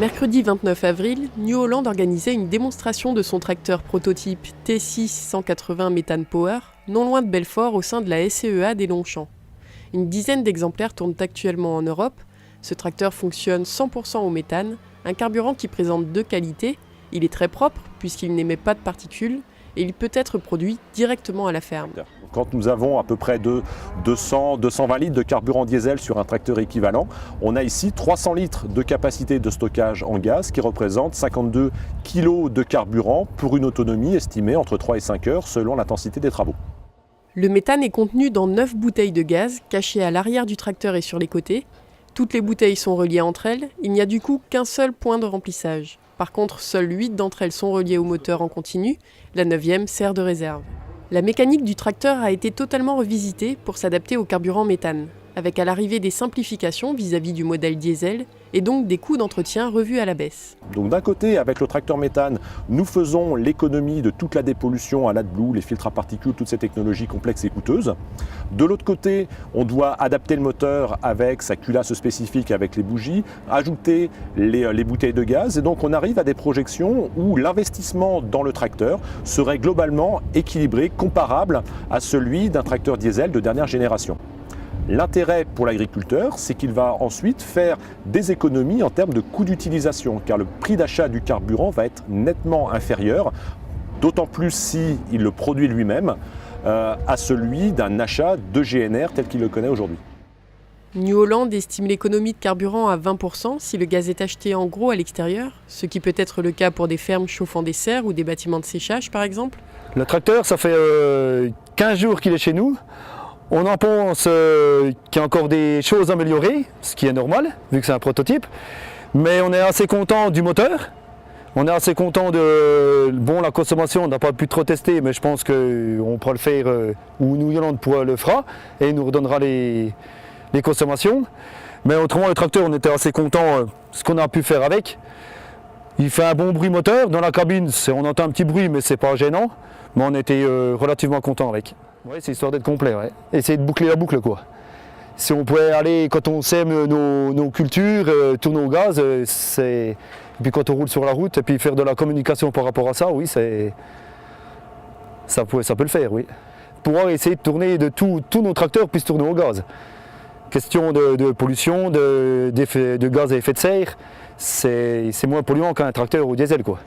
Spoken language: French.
Mercredi 29 avril, New Holland organisait une démonstration de son tracteur prototype T6 180 Methane Power, non loin de Belfort au sein de la SCEA des Longchamps. Une dizaine d'exemplaires tournent actuellement en Europe. Ce tracteur fonctionne 100% au méthane, un carburant qui présente deux qualités. Il est très propre puisqu'il n'émet pas de particules et il peut être produit directement à la ferme. Quand nous avons à peu près 200-220 litres de carburant diesel sur un tracteur équivalent, on a ici 300 litres de capacité de stockage en gaz qui représente 52 kg de carburant pour une autonomie estimée entre 3 et 5 heures selon l'intensité des travaux. Le méthane est contenu dans 9 bouteilles de gaz cachées à l'arrière du tracteur et sur les côtés. Toutes les bouteilles sont reliées entre elles, il n'y a du coup qu'un seul point de remplissage. Par contre, seules 8 d'entre elles sont reliées au moteur en continu, la 9e sert de réserve. La mécanique du tracteur a été totalement revisitée pour s'adapter au carburant méthane, avec à l'arrivée des simplifications vis-à-vis du modèle diesel et donc des coûts d'entretien revus à la baisse. Donc d'un côté, avec le tracteur méthane, nous faisons l'économie de toute la dépollution à l'AdBlue, les filtres à particules, toutes ces technologies complexes et coûteuses. De l'autre côté, on doit adapter le moteur avec sa culasse spécifique, avec les bougies, ajouter les bouteilles de gaz et donc on arrive à des projections où l'investissement dans le tracteur serait globalement équilibré, comparable à celui d'un tracteur diesel de dernière génération. L'intérêt pour l'agriculteur, c'est qu'il va ensuite faire des économies en termes de coût d'utilisation, car le prix d'achat du carburant va être nettement inférieur, d'autant plus s'il le produit lui-même, à celui d'un achat de GNR tel qu'il le connaît aujourd'hui. New Holland estime l'économie de carburant à 20% si le gaz est acheté en gros à l'extérieur, ce qui peut être le cas pour des fermes chauffant des serres ou des bâtiments de séchage par exemple. Le tracteur, ça fait 15 jours qu'il est chez nous. On en pense qu'il y a encore des choses à améliorer, ce qui est normal, vu que c'est un prototype. Mais on est assez content du moteur. On est assez content de... Bon, la consommation, on n'a pas pu trop tester, mais je pense qu'on pourra le faire, ou New Holland le fera, et il nous redonnera les consommations. Mais autrement, le tracteur, on était assez content de ce qu'on a pu faire avec. Il fait un bon bruit moteur. Dans la cabine, on entend un petit bruit, mais c'est pas gênant. Mais on était relativement content avec. Oui, c'est histoire d'être complet, ouais. Essayer de boucler la boucle, quoi. Si on pouvait aller, quand on sème nos cultures, tourner au gaz, et puis quand on roule sur la route, et puis faire de la communication par rapport à ça, oui, ça peut le faire, oui. Pouvoir essayer de tourner, tous nos tracteurs puissent tourner au gaz. Question de pollution, de gaz à effet de serre, c'est moins polluant qu'un tracteur au diesel, quoi.